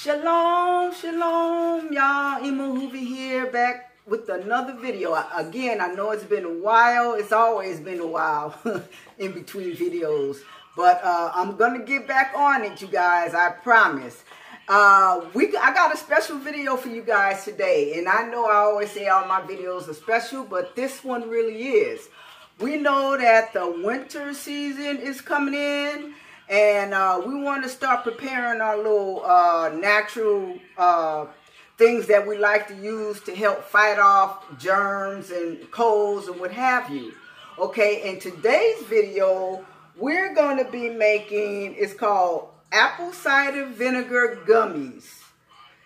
Shalom, shalom, y'all. Ahuvah here, back with another video. Again, I know it's been a while. It's always been a while in between videos. But I'm going to get back on it, you guys. I promise. I got a special video for you guys today. And I know I always say all my videos are special, but this one really is. We know that the winter season is coming in. And we want to start preparing our little natural things that we like to use to help fight off germs and colds and what have you. Okay, in today's video, we're going to be making, it's called apple cider vinegar gummies.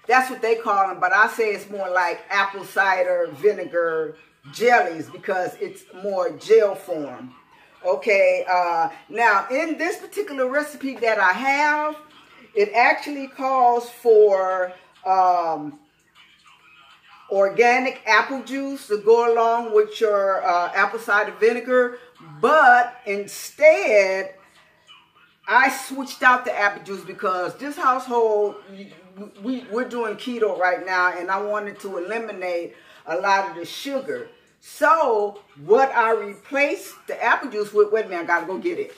That's what they call them, but I say it's more like apple cider vinegar jellies because it's more gel form. Okay, now in this particular recipe that I have, it actually calls for organic apple juice to go along with your apple cider vinegar, but instead I switched out the apple juice because this household, we're doing keto right now, and I wanted to eliminate a lot of the sugar. So, what I replaced the apple juice with, wait a minute, I gotta go get it.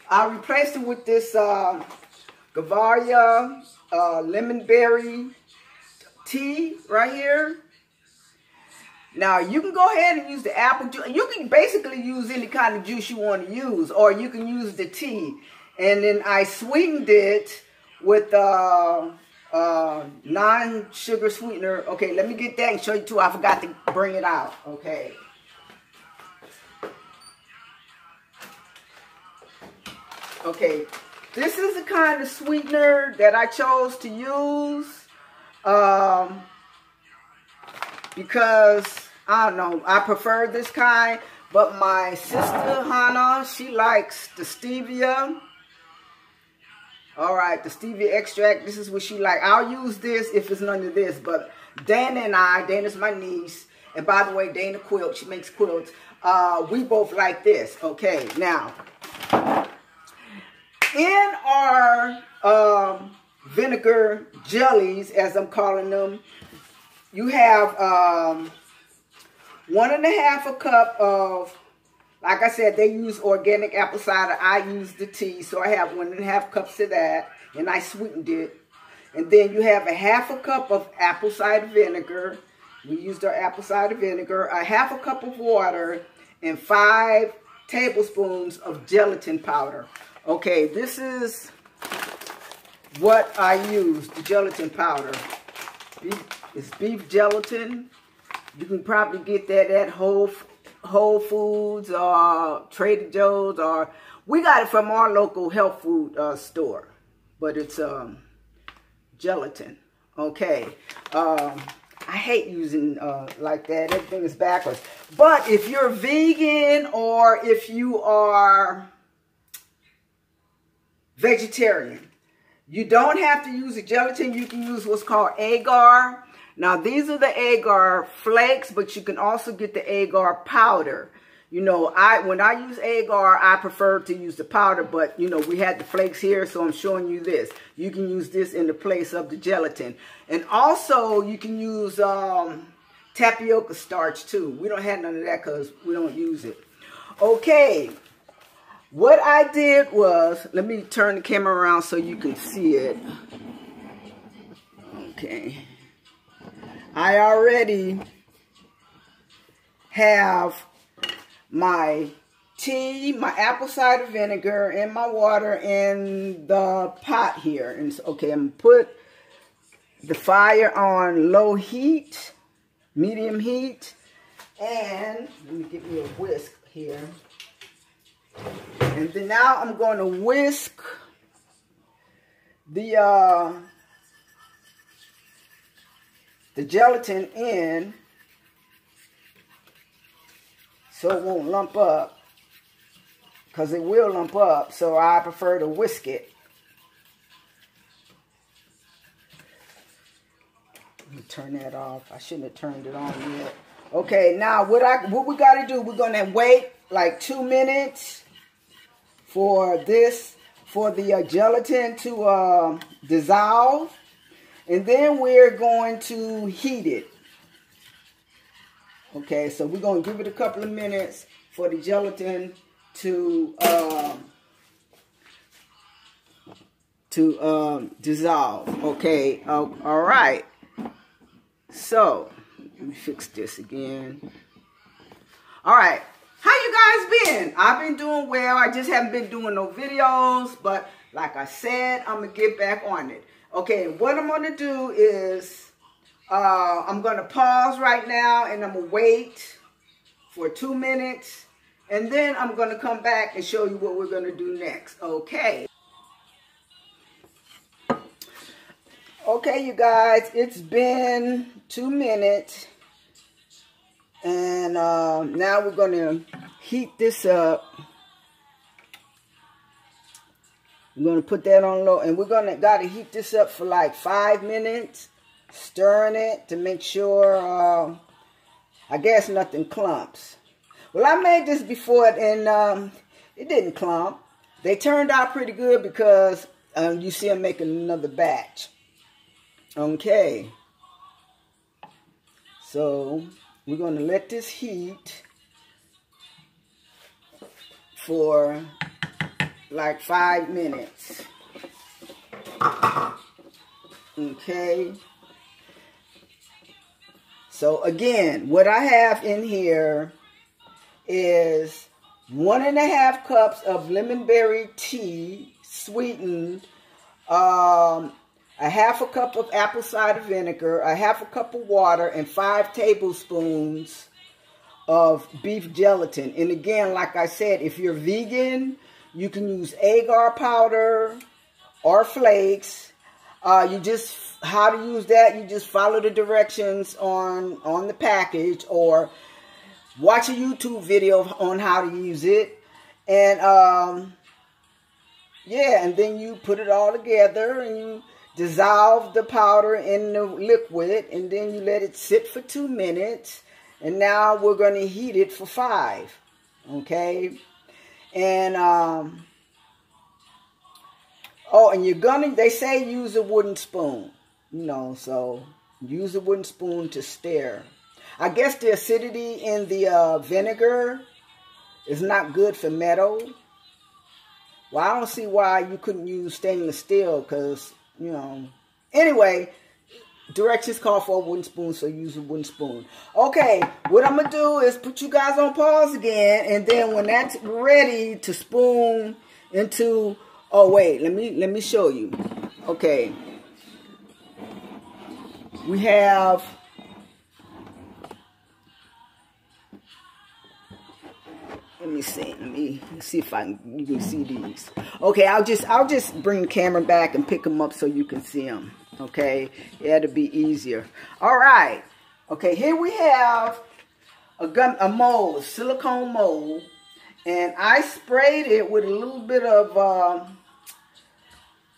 I replaced it with this Bavaria lemon berry tea right here. Now, you can go ahead and use the apple juice. You can basically use any kind of juice you want to use, or you can use the tea. And then I sweetened it with non-sugar sweetener. Okay, let me get that and show you too. I forgot to bring it out. Okay. Okay, this is the kind of sweetener that I chose to use because, I don't know, I prefer this kind, but my sister, Hannah, she likes the stevia. All right, the stevia extract, this is what she like. I'll use this if it's none of this, but Dana and I, Dana's my niece, and by the way, Dana quilts, she makes quilts. We both like this. Okay, now, in our vinegar jellies, as I'm calling them, you have 1.5 cup of, like I said, they use organic apple cider. I use the tea, so I have 1.5 cups of that, and I sweetened it. And then you have 1/2 cup of apple cider vinegar. We used our apple cider vinegar, 1/2 cup of water, and 5 tablespoons of gelatin powder. Okay, this is what I use, the gelatin powder. It's beef gelatin. You can probably get that at Whole Foods or Trader Joe's, or we got it from our local health food store, but it's gelatin. Okay, I hate using like that. Everything is backwards. But if you're vegan or if you are vegetarian, you don't have to use the gelatin. You can use what's called agar. Now, these are the agar flakes, but you can also get the agar powder. You know, when I use agar, I prefer to use the powder, but, you know, we had the flakes here, so I'm showing you this. You can use this in the place of the gelatin. And also, you can use tapioca starch, too. We don't have none of that because we don't use it. Okay, what I did was, let me turn the camera around so you can see it. Okay. I already have my tea, my apple cider vinegar, and my water in the pot here. And so, okay, I'm going to put the fire on low heat, medium heat, and let me give you a whisk here. And then now I'm going to whisk the gelatin in so it won't lump up, because it will lump up, so I prefer to whisk it. Let me turn that off. I shouldn't have turned it on yet. Okay, now what we got to do, we're going to wait like 2 minutes for the gelatin to dissolve. And then we're going to heat it. Okay, so we're going to give it a couple of minutes for the gelatin to dissolve. Okay, all right. So, let me fix this again. All right, how you guys been? I've been doing well. I just haven't been doing no videos, but like I said, I'm going to get back on it. Okay, what I'm going to do is I'm going to pause right now and I'm going to wait for 2 minutes. And then I'm going to come back and show you what we're going to do next. Okay. Okay, you guys, it's been 2 minutes. And now we're going to heat this up. I'm going to put that on low. And we're going to got to heat this up for like 5 minutes. Stirring it to make sure, I guess nothing clumps. Well, I made this before and it didn't clump. They turned out pretty good because you see I'm making another batch. Okay. So, we're going to let this heat for like 5 minutes. Okay. So again, what I have in here is 1.5 cups of lemon berry tea, sweetened, a 1/2 cup of apple cider vinegar, a 1/2 cup of water, and 5 tablespoons of beef gelatin. And again, like I said, if you're vegan, you can use agar powder or flakes. How to use that, you just follow the directions on the package or watch a YouTube video on how to use it. And yeah, and then you put it all together and you dissolve the powder in the liquid and then you let it sit for 2 minutes. And now we're going to heat it for 5. Okay? And oh, and they say use a wooden spoon. You know, so use a wooden spoon to stir. I guess the acidity in the vinegar is not good for metal. Well, I don't see why you couldn't use stainless steel because, you know. Anyway, directions call for a wooden spoon, so use a wooden spoon. Okay, what I'm going to do is put you guys on pause again, and then when that's ready to spoon into, oh wait, let me show you. Okay. We have let me see if you can see these. Okay, I'll just bring the camera back and pick them up so you can see them. Okay, yeah, it'll be easier. All right. Okay, here we have a mold, a silicone mold, and I sprayed it with a little bit of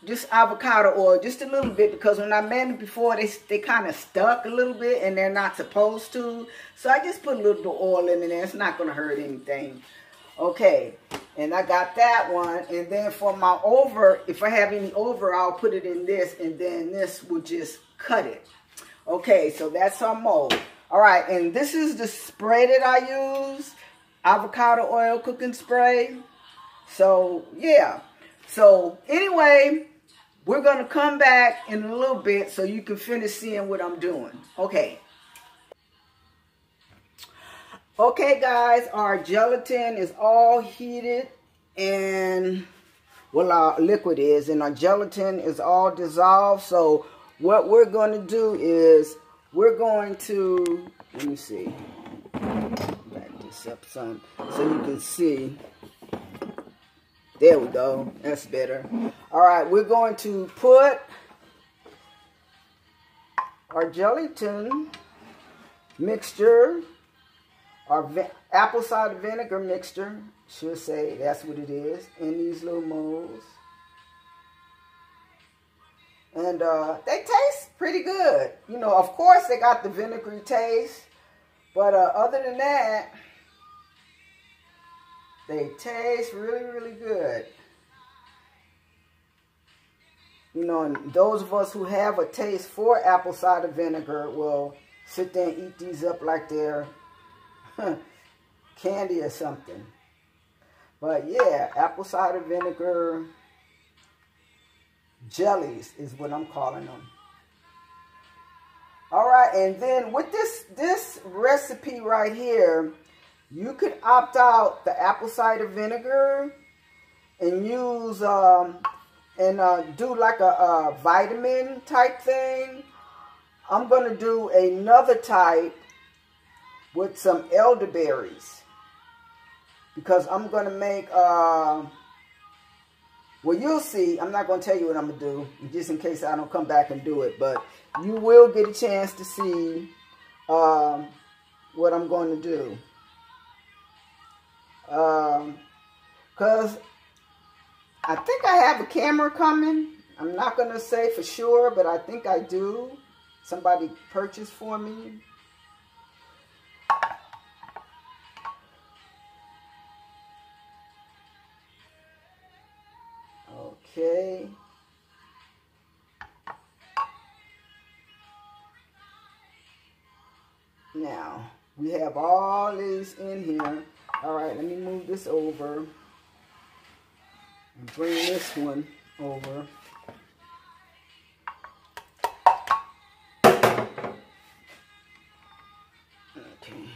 just avocado oil, just a little bit, because when I made it before, they kind of stuck a little bit, and they're not supposed to. So I just put a little bit of oil in there. It's not going to hurt anything. Okay, and I got that one. And then for my over, if I have any over, I'll put it in this, and then this will just cut it. Okay, so that's our mold. All right, and this is the spray that I use, avocado oil cooking spray. So, yeah. So, anyway, we're going to come back in a little bit so you can finish seeing what I'm doing. Okay. Okay, guys, our gelatin is all heated and, well, our liquid is, and our gelatin is all dissolved. So, what we're going to do is we're going to, let me see, back this up some so you can see. There we go. That's better. All right, we're going to put our gelatin mixture, our apple cider vinegar mixture, should say that's what it is, in these little molds. And they taste pretty good. You know, of course they got the vinegary taste, but other than that, They taste really, really good. You know, and those of us who have a taste for apple cider vinegar will sit there and eat these up like they're candy or something. But yeah, apple cider vinegar jellies is what I'm calling them. All right, and then with this recipe right here, you could opt out the apple cider vinegar and use do like a vitamin type thing. I'm going to do another type with some elderberries, because I'm going to make, well, you'll see. I'm not going to tell you what I'm going to do, just in case I don't come back and do it, but you will get a chance to see what I'm going to do. Because I think I have a camera coming. I'm not going to say for sure, but I think I do. Somebody purchased for me. Okay. Now, we have all these in here. All right, let me move this over and bring this one over. Okay.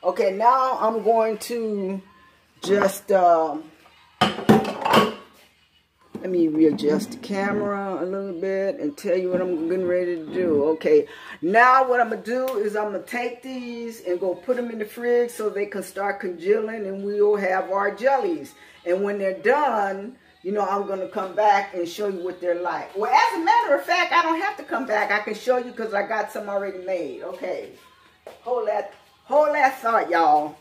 Okay, now I'm going to just, let me readjust the camera a little bit and tell you what I'm getting ready to do. Okay, now what I'm going to do is I'm going to take these and go put them in the fridge so they can start congealing, and we'll have our jellies. And when they're done, you know, I'm going to come back and show you what they're like. Well, as a matter of fact, I don't have to come back. I can show you because I got some already made. Okay, hold that thought, y'all.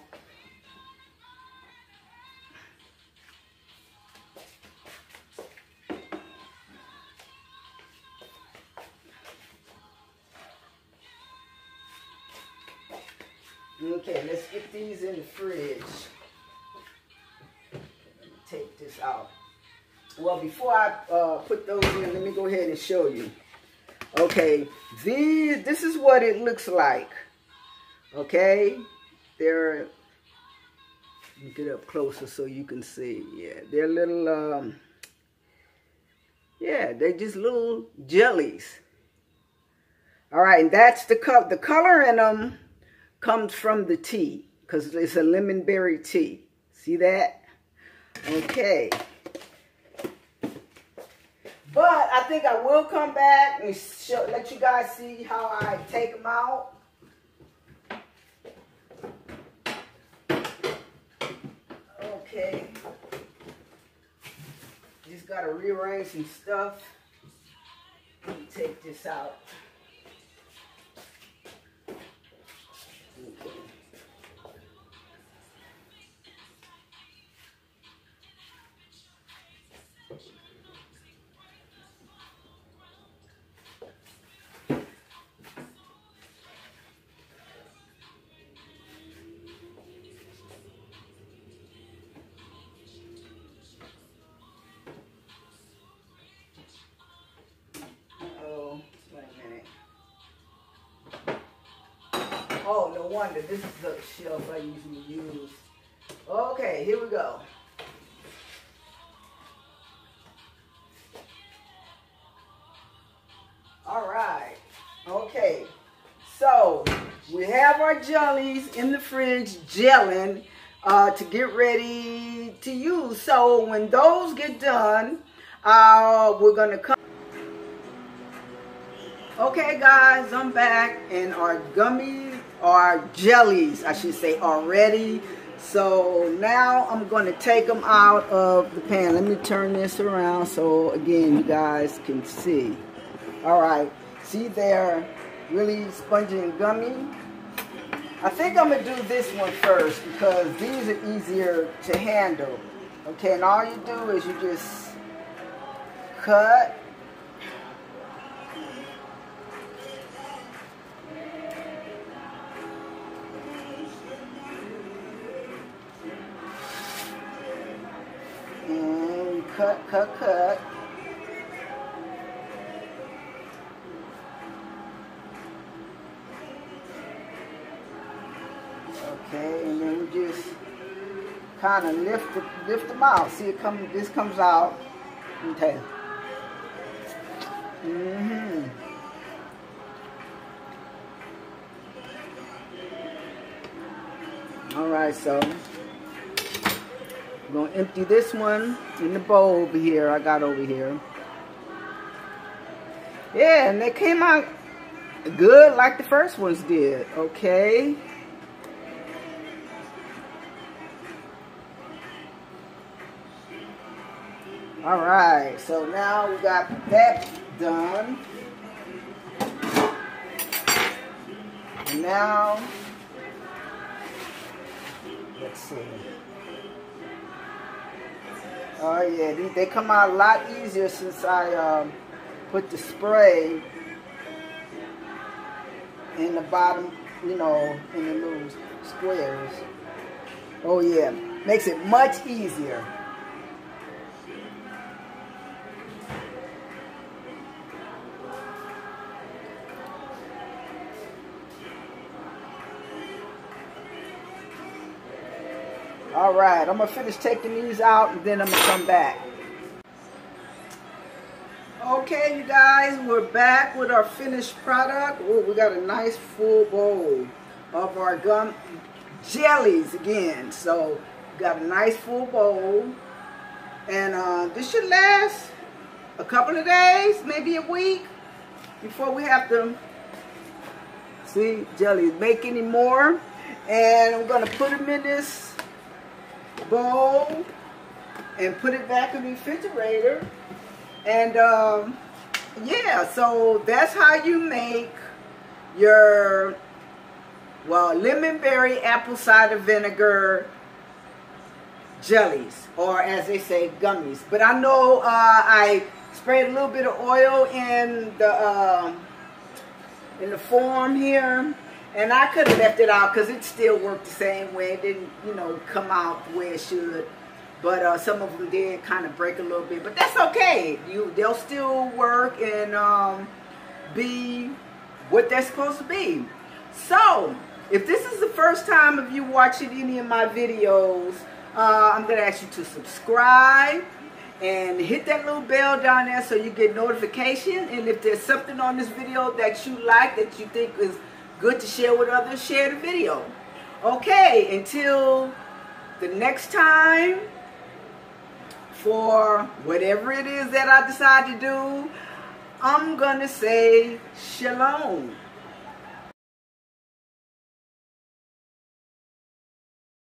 Okay, let's get these in the fridge. Let me take this out. Well, before I put those in, let me go ahead and show you. Okay, this is what it looks like. Okay, let me get up closer so you can see. Yeah, they're little, yeah, they're just little jellies. All right, and that's the color in them comes from the tea, because it's a lemon berry tea. See that? Okay. But I think I will come back and let you guys see how I take them out. Okay. Just got to rearrange some stuff. Let me take this out. Okay. Oh, no wonder. This is the shelf I usually use. Okay, here we go. All right. Okay. So, we have our jellies in the fridge gelling to get ready to use. So, when those get done, we're going to come. Okay, guys, I'm back, and our gummies, or jellies, I should say, are ready. So now I'm going to take them out of the pan. Let me turn this around so, again, you guys can see. All right. See, they're really spongy and gummy. I think I'm going to do this one first because these are easier to handle. Okay, and all you do is you just cut. And cut. Okay, and then we just kind of lift them out. See, this comes out. Okay. All right, so I'm gonna empty this one in the bowl over here. I got over here. Yeah, and they came out good like the first ones did. Okay. All right, so now we got that done. And now, let's see. Oh yeah, they come out a lot easier since I put the spray in the bottom, you know, in the little squares. Oh yeah, makes it much easier. All right, I'm gonna finish taking these out and then I'm gonna come back. Okay, you guys, we're back with our finished product. Oh, we got a nice full bowl of our jellies again. So, we got a nice full bowl. And this should last a couple of days, maybe a week, before we have to, see, jellies, make any more. And I'm gonna put them in this bowl and put it back in the refrigerator. And yeah, so that's how you make your, well, lemon berry apple cider vinegar jellies, or as they say, gummies. But I know I sprayed a little bit of oil in the form here. And I could have left it out because it still worked the same way. It didn't, you know, come out the way it should. But some of them did kind of break a little bit. But that's okay. They'll still work and be what they're supposed to be. So, if this is the first time of you watching any of my videos, I'm going to ask you to subscribe and hit that little bell down there so you get notification. And if there's something on this video that you like, that you think is good to share with others, share the video. Okay, until the next time, for whatever it is that I decide to do, I'm gonna say shalom.